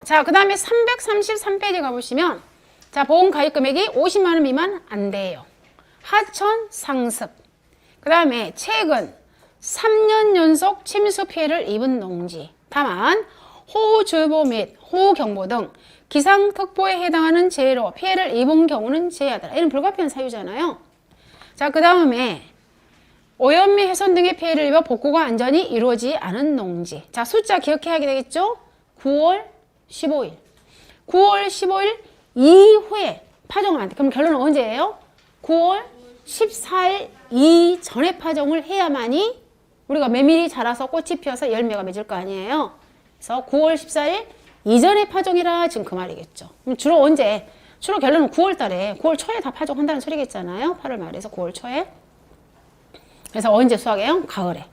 자, 그 다음에 333페이지 가보시면, 자, 보험 가입 금액이 50만 원 미만 안 돼요. 하천 상습. 그 다음에 최근 3년 연속 침수 피해를 입은 농지. 다만 호우주의보 및 호우경보 등 기상특보에 해당하는 재해로 피해를 입은 경우는 제외하더라. 이런 불가피한 사유잖아요. 자, 그 다음에 오염 및 훼손 등의 피해를 입어 복구가 안전히 이루어지지 않은 농지. 자, 숫자 기억해야 되겠죠? 9월 15일. 9월 15일 이후에 파종을 안 돼. 그럼 결론은 언제예요? 9월 14일 이전에 파종을 해야만이 우리가 메밀이 자라서 꽃이 피어서 열매가 맺을 거 아니에요. 그래서 9월 14일 이전에 파종이라 지금 그 말이겠죠. 그럼 주로 언제? 주로 결론은 9월 달에, 9월 초에 다 파종한다는 소리겠잖아요. 8월 말에서 9월 초에. 그래서 언제 수확해요? 가을에.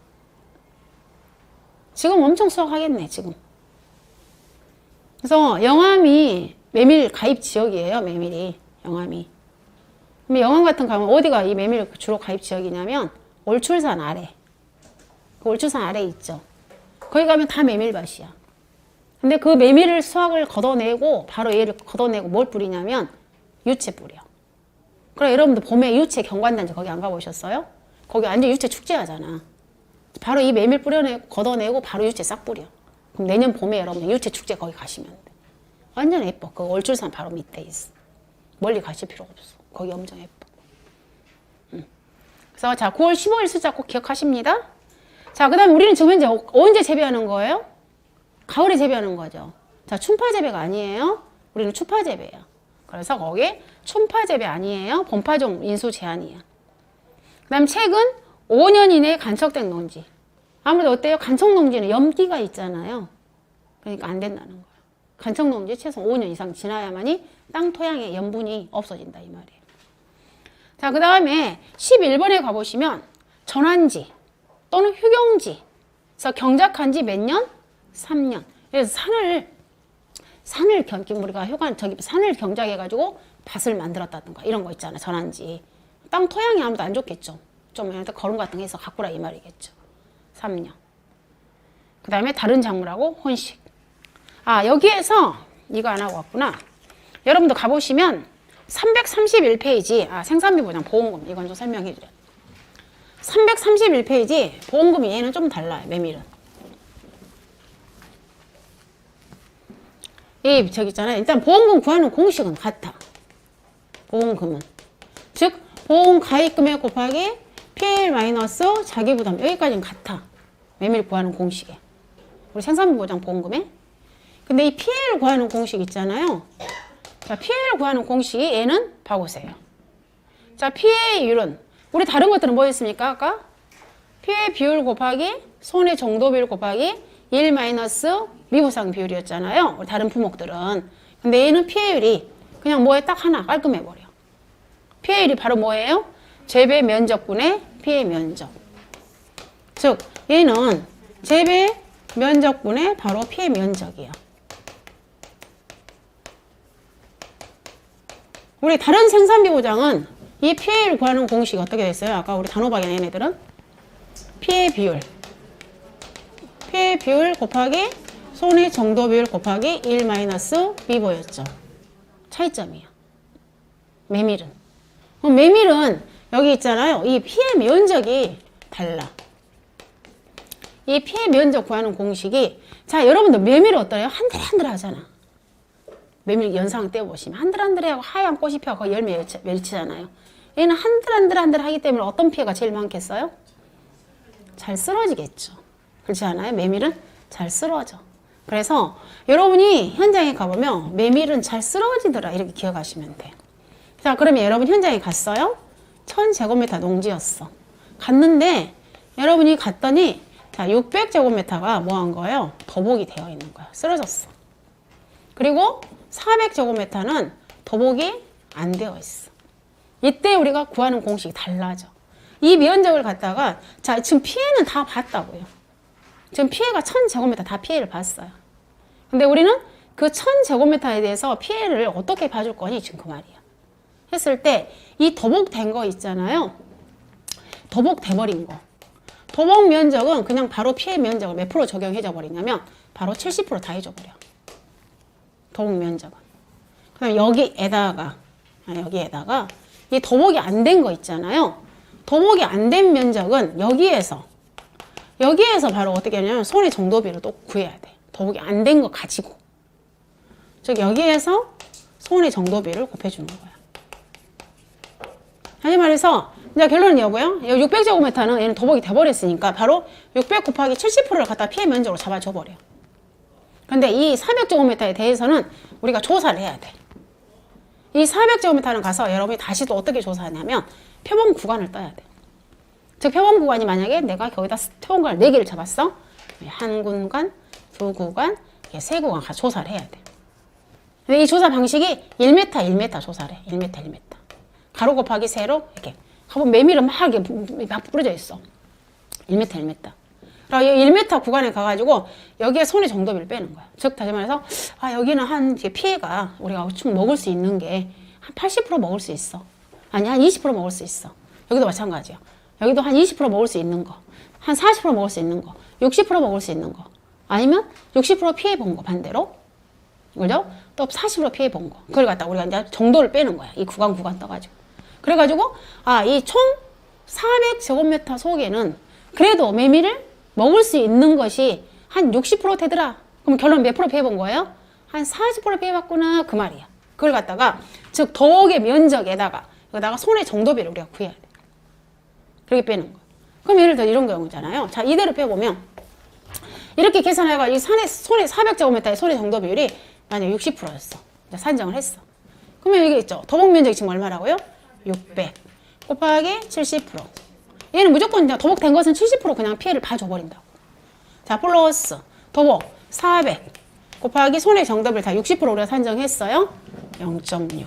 지금 엄청 수확하겠네, 지금. 그래서 영암이 메밀 가입 지역이에요, 메밀이. 영암이. 그럼 영암 같은 거 가면 어디가 이 메밀 주로 가입 지역이냐면 올출산 아래. 그 올출산 아래 있죠. 거기 가면 다 메밀밭이야. 근데 그 메밀을 수확을 걷어내고 바로 얘를 걷어내고 뭘 뿌리냐면 유채 뿌려. 그럼 여러분들 봄에 유채 경관단지 거기 안 가보셨어요? 거기 완전 유채 축제하잖아. 바로 이 메밀 뿌려내고 걷어내고 바로 유채 싹 뿌려. 그럼 내년 봄에 여러분 유채 축제 거기 가시면 돼. 완전 예뻐. 그 올출산 바로 밑에 있어. 멀리 가실 필요가 없어. 거기 엄청 예뻐. 그래서 자, 9월 15일 숫자 꼭 기억하십니다. 자, 그 다음에 우리는 지금 현재 언제 재배하는 거예요? 가을에 재배하는 거죠. 자, 춘파 재배가 아니에요. 우리는 추파 재배예요. 그래서 거기 춘파 재배 아니에요. 봄파종 인수 제한이야. 그 다음 최근 5년 이내에 간척된 농지. 아무래도 어때요? 간척 농지는 염기가 있잖아요. 그러니까 안 된다는 거예요. 간척 농지 최소 5년 이상 지나야만이 땅 토양의 염분이 없어진다 이 말이에요. 자, 그 다음에 11번에 가보시면 전환지 또는 휴경지. 그래서 경작한 지 몇 년? 3년. 그래서 산을 우리가 산을 경작해가지고 밭을 만들었다든가 이런 거 있잖아. 전환지. 땅 토양이 아무도 안 좋겠죠. 좀 거름 같은 거 해서 가꾸라 이 말이겠죠. 3년. 그 다음에 다른 작물하고 혼식. 아, 여기에서 이거 안 하고 왔구나. 여러분도 가보시면 331페이지 생산비 보장 보험금 이건 좀 설명해 드려요. 331페이지 보험금이 얘는 좀 달라요. 메밀은. 저기 있잖아요. 일단 보험금 구하는 공식은 같아. 보험금은. 즉 보험 가입 금액 곱하기 PL 마이너스 자기부담 여기까지는 같아. 메밀 구하는 공식에. 우리 생산비 보장 보험금에. 근데 이 PL 구하는 공식 있잖아요. 자, PL 구하는 공식이 얘는 봐보세요. 자, PA율은 우리 다른 것들은 뭐였습니까? 아까 PA 비율 곱하기 손해 정도 비율 곱하기 1 마이너스 미부상 비율이었잖아요. 우리 다른 품목들은. 근데 얘는 PA율이 그냥 뭐에 딱 하나 깔끔해버려. PA율이 바로 뭐예요? 재배 면적분의 PA 면적. 즉 얘는 재배 면적분의 바로 PA 면적이에요. 우리 다른 생산비 보장은 이 PA를 구하는 공식이 어떻게 됐어요? 아까 우리 단호박이나 얘네들은 PA 비율 곱하기 손해 정도 비율 곱하기 1 마이너스 미보였죠. 차이점이야. 메밀은. 메밀은 여기 있잖아요. 이 피해 면적이 달라. 이 피해 면적 구하는 공식이 자, 여러분들 메밀은 어떠해요? 한들한들 하잖아. 메밀 연상 떼어보시면 한들한들하고 하얀 꽃이 펴고 열매 맺히잖아요. 얘는 한들한들 하기 때문에 어떤 피해가 제일 많겠어요? 잘 쓰러지겠죠. 그렇지 않아요? 메밀은 잘 쓰러져. 그래서 여러분이 현장에 가보면 메밀은 잘 쓰러지더라 이렇게 기억하시면 돼요. 자, 그러면 여러분 현장에 갔어요? 1000제곱미터 농지였어. 갔는데 여러분이 갔더니 자, 600제곱미터가 뭐 한 거예요? 더복이 되어 있는 거야. 쓰러졌어. 그리고 400제곱미터는 더복이 안 되어 있어. 이때 우리가 구하는 공식이 달라져. 이 면적을 갖다가 자, 지금 피해는 다 봤다고요. 지금 피해가 1000제곱미터 다 피해를 봤어요. 근데 우리는 그 1000제곱미터에 대해서 피해를 어떻게 봐줄 거니? 지금 그 말이야. 했을 때 이 더복된 거 있잖아요. 더복돼버린 거. 더복 면적은 그냥 바로 피해 면적을 몇 프로 적용해줘 버리냐면 바로 70% 다 해줘 버려. 더복 면적은. 그다음 여기에다가 이 더복이 안 된 거 있잖아요. 더복이 안 된 면적은 여기에서 바로 어떻게 하냐면 손의 정도비를 또 구해야 돼. 더복이 안 된 거 가지고. 즉 여기에서 손의 정도비를 곱해주는 거야. 다시 말해서 이제 결론은 이거고요. 600제곱미터는 얘는 더복이 돼버렸으니까 바로 600 곱하기 70%를 갖다 피해 면적으로 잡아줘 버려. 근데 이 400제곱미터에 대해서는 우리가 조사를 해야 돼. 이 400제곱미터는 가서 여러분이 다시 또 어떻게 조사하냐면 표본 구간을 떠야 돼. 즉 표본 구간이 만약에 내가 거기다 표본 구간을 4개를 잡았어. 한 구간, 두 구간, 세 구간 가서 조사를 해야 돼. 근데 이 조사 방식이 1m 조사를 해. 1m. 가로 곱하기 세로 이렇게. 가보면 메밀은 막 뿌려져 있어. 1m. 그리고 이 1m 구간에 가가지고 여기에 손의 정도비를 빼는 거야. 즉 다시 말해서 여기는 한 피해가 우리가 충분히 먹을 수 있는 게 한 80% 먹을 수 있어. 아니 한 20% 먹을 수 있어. 여기도 마찬가지야. 여기도 한 20% 먹을 수 있는 거, 한 40% 먹을 수 있는 거, 60% 먹을 수 있는 거, 아니면 60% 피해 본 거 반대로, 그죠? 또 40% 피해 본 거. 그걸 갖다 우리가 이제 정도를 빼는 거야. 이 구간 떠가지고. 그래가지고 이 총 400제곱미터 속에는 그래도 메밀을 먹을 수 있는 것이 한 60% 되더라. 그럼 결론 몇 프로 피해 본 거예요? 한 40% 피해 봤구나 그 말이야. 그걸 갖다가 즉 더욱의 면적에다가 여기다가 손의 정도비를 우리가 구해야 돼. 그렇게 빼는 거. 그럼 예를 들어 이런 경우잖아요. 자, 이대로 빼보면 이렇게 계산해가 손의 400제곱미터의 손의 정도 비율이 만약 60%였어. 산정을 했어. 그러면 여기 있죠. 더복 면적이 지금 얼마라고요? 600 곱하기 70%. 얘는 무조건 더복된 것은 70% 그냥 피해를 봐줘 버린다고. 자, 플러스 더복 400 곱하기 손의 정도비를 다 60% 우리가 산정했어요. 0.6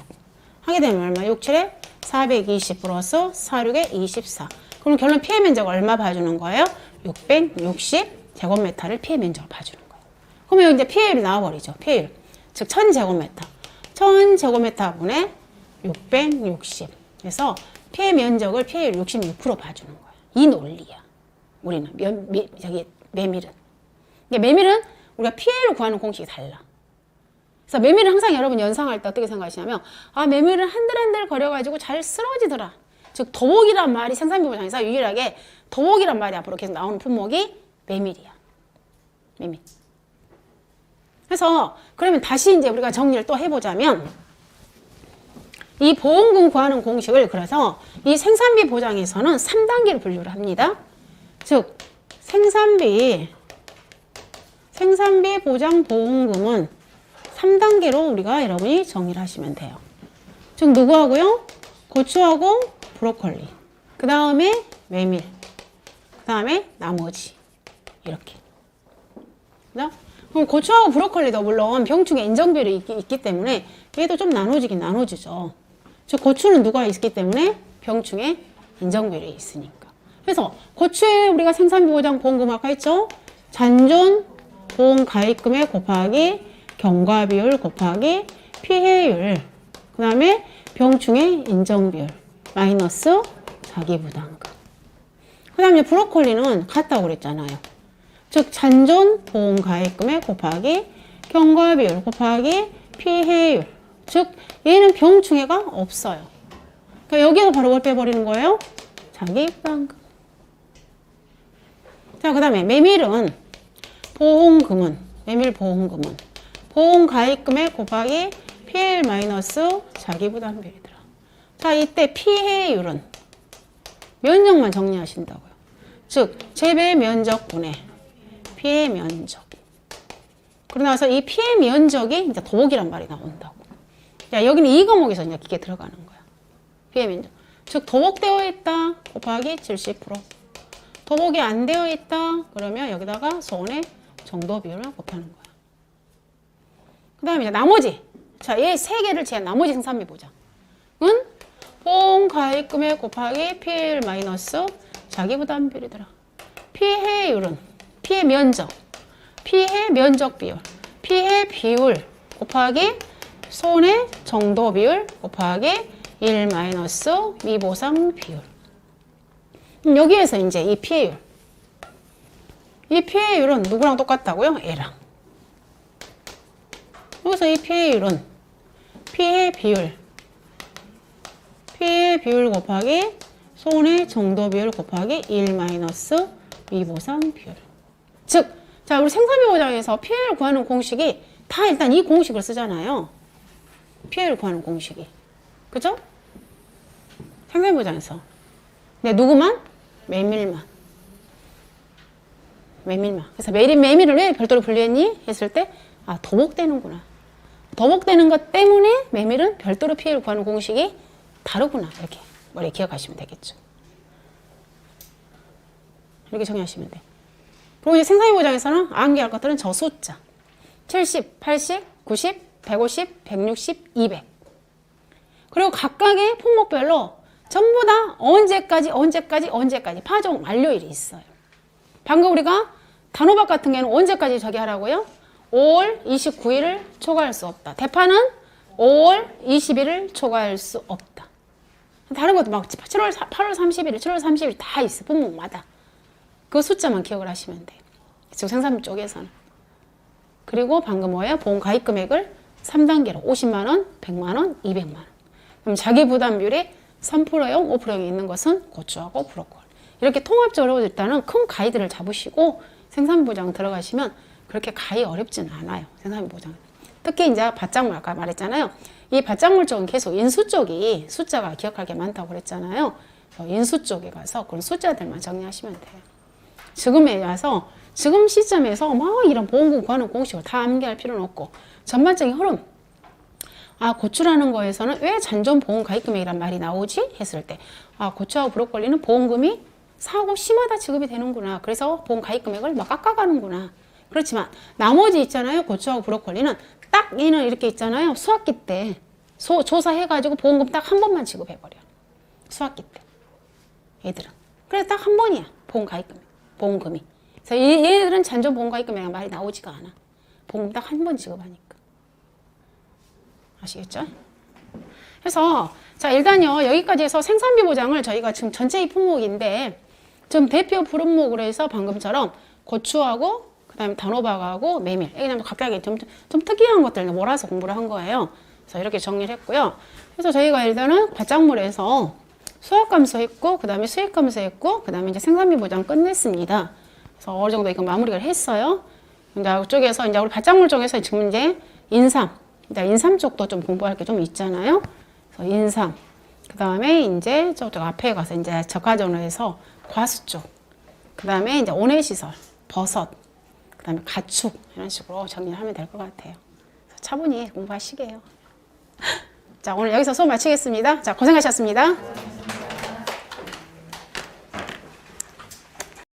하게 되면 얼마? 6, 7에 420 플러스 46에 24. 그럼 결론 피해 면적 얼마 봐주는 거예요? 660제곱미터를 피해 면적을 봐주는 거예요. 그러면 이제 피해율이 나와버리죠. 피해율. 즉 1000제곱미터. 1000제곱미터분의 660. 그래서 피해 면적을 피해율 66% 봐주는 거예요. 이 논리야. 우리는 메밀은. 메밀은 우리가 피해율을 구하는 공식이 달라. 그래서 메밀은 항상 여러분 연상할 때 어떻게 생각하시냐면 메밀은 한들 거려가지고 잘 쓰러지더라. 즉 더복이란 말이 생산비보장에서 유일하게 더복이란 말이 앞으로 계속 나오는 품목이 메밀이야. 메밀. 그래서 그러면 다시 이제 우리가 정리를 또 해보자면 이 보험금 구하는 공식을 그래서 이 생산비 보장에서는 3단계로 분류를 합니다. 즉 생산비 보장 보험금은 3단계로 우리가 여러분이 정리를 하시면 돼요. 즉 누구하고요? 고추하고 브로콜리, 그 다음에 메밀, 그 다음에 나머지 이렇게. 그죠? 그럼 고추하고 브로콜리도 물론 병충해 인정비율이 있기 때문에 얘도 좀 나눠지긴 나눠지죠. 즉 고추는 누가 있기 때문에 병충해 인정비율이 있으니까. 그래서 고추에 우리가 생산비 보장 보험금 아까 했죠? 잔존 보험 가입금액 곱하기 경과비율 곱하기 피해율, 그 다음에 병충해 인정비율 마이너스 자기부담금. 그 다음에 브로콜리는 같다고 그랬잖아요. 즉 잔존 보험 가입금액 곱하기 경과비율 곱하기 피해율. 즉 얘는 병충해가 없어요. 그러니까 여기서 바로 뭘 빼버리는 거예요? 자기부담금. 자, 그 다음에 메밀 보험금은 보험 가입금액 곱하기 피해율 마이너스 자기부담비율이더라. 자, 이때 피해율은 면적만 정리하신다고요. 즉 재배 면적분의 피해 면적. 그러고 나서 이 피해 면적이 이제 더복이란 말이 나온다고. 야, 여기는 이 과목에서 이제 이게 들어가는 거야. 피해 면적. 즉 더복되어 있다 곱하기 70%. 더복이 안 되어 있다 그러면 여기다가 손의 정도 비율을 곱하는 거야. 그 다음에 이제 나머지. 자, 얘 세 개를 제한 나머지 생산비 보장은 보험 가입금액 곱하기 피해율 마이너스 자기부담비율이더라. 피해율은 피해 면적 비율, 피해 비율 곱하기 손해 정도 비율 곱하기 1 마이너스 미보상 비율. 여기에서 이제 이 피해율은 누구랑 똑같다고요? 얘랑. 여기서 이 pA율은 p의 비율 곱하기 손의 정도 비율 곱하기 1 마이너스 미보상 비율. 즉, 자, 우리 생산비보장에서 pA율 구하는 공식이 다 일단 이 공식을 쓰잖아요. pA율 구하는 공식이. 그죠? 생산비보장에서. 근데 누구만? 메밀만. 그래서 메밀을 왜 별도로 분리했니? 했을 때, 아, 도복되는구나. 도복되는 것 때문에 메밀은 별도로 pA율 구하는 공식이 다르구나. 이렇게 머리에 기억하시면 되겠죠. 이렇게 정리하시면 돼. 그리고 이제 생산비보장에서는 암기할 것들은 저 숫자. 70, 80, 90, 150, 160, 200. 그리고 각각의 품목별로 전부 다 언제까지 파종 완료일이 있어요. 방금 우리가 단호박 같은 경우는 언제까지 저기 하라고요? 5월 29일을 초과할 수 없다. 대파는 5월 20일을 초과할 수 없다. 다른 것도 막 8월 30일, 7월 30일 다 있어. 품목마다. 그 숫자만 기억을 하시면 돼요. 즉 생산비 쪽에서는. 그리고 방금 뭐예요? 보험 가입 금액을 3단계로 50만원, 100만원, 200만원. 그럼 자기 부담 비율이 3%형, 5%형이 있는 것은 고추하고 브로콜리. 이렇게 통합적으로 일단은 큰 가이드를 잡으시고 생산비 보장 들어가시면 그렇게 가히 어렵지는 않아요. 생산비 보장. 특히 이제 밭작물 아까 말했잖아요. 이 밭작물 쪽은 계속 인수 쪽이 숫자가 기억할 게 많다고 그랬잖아요. 그래서 인수 쪽에 가서 그런 숫자들만 정리하시면 돼요. 지금에 와서 지금 시점에서 막 이런 보험금 구하는 공식을 다 암기할 필요는 없고 전반적인 흐름. 아, 고추라는 거에서는 왜 잔존 보험 가입금액이란 말이 나오지? 했을 때, 아, 고추하고 브로콜리는 보험금이 사고 시마다 지급이 되는구나. 그래서 보험 가입금액을 막 깎아가는구나. 그렇지만 나머지 있잖아요. 고추하고 브로콜리는 딱 얘는 이렇게 있잖아요. 수학기 때 조사해가지고 보험금 딱 한 번만 지급해버려. 수학기 때. 얘들은. 그래서 딱 한 번이야. 보험 가입금액. 보험금이. 그래서 얘네들은 잔존 보험 가입금액 말이 나오지가 않아. 보험금 딱 한 번 지급하니까. 아시겠죠? 그래서 자 일단요 여기까지 해서 생산비 보장을 저희가 지금 전체 이 품목인데 좀 대표 품목으로 해서 방금처럼 고추하고 그 다음에 단호박하고 메밀 그냥 각각의 좀 특이한 것들 몰아서 공부를 한 거예요. 그래서 이렇게 정리를 했고요. 그래서 저희가 일단은 밭작물에서 수학 감소했고 그 다음에 수익 감소했고 그 다음에 이제 생산비 보장 끝냈습니다. 그래서 어느 정도 이거 마무리를 했어요. 이제 이쪽에서 이제 우리 밭작물 쪽에서 지금 이제 인삼 쪽도 좀 공부할 게 좀 있잖아요. 그래서 인삼, 그 다음에 이제 저쪽 앞에 가서 이제 저가전으로 해서 과수 쪽, 그 다음에 이제 온해시설, 버섯, 그 다음에 가축 이런 식으로 정리를 하면 될 것 같아요. 그래서 차분히 공부하시게요. 자, 오늘 여기서 수업 마치겠습니다. 자, 고생하셨습니다.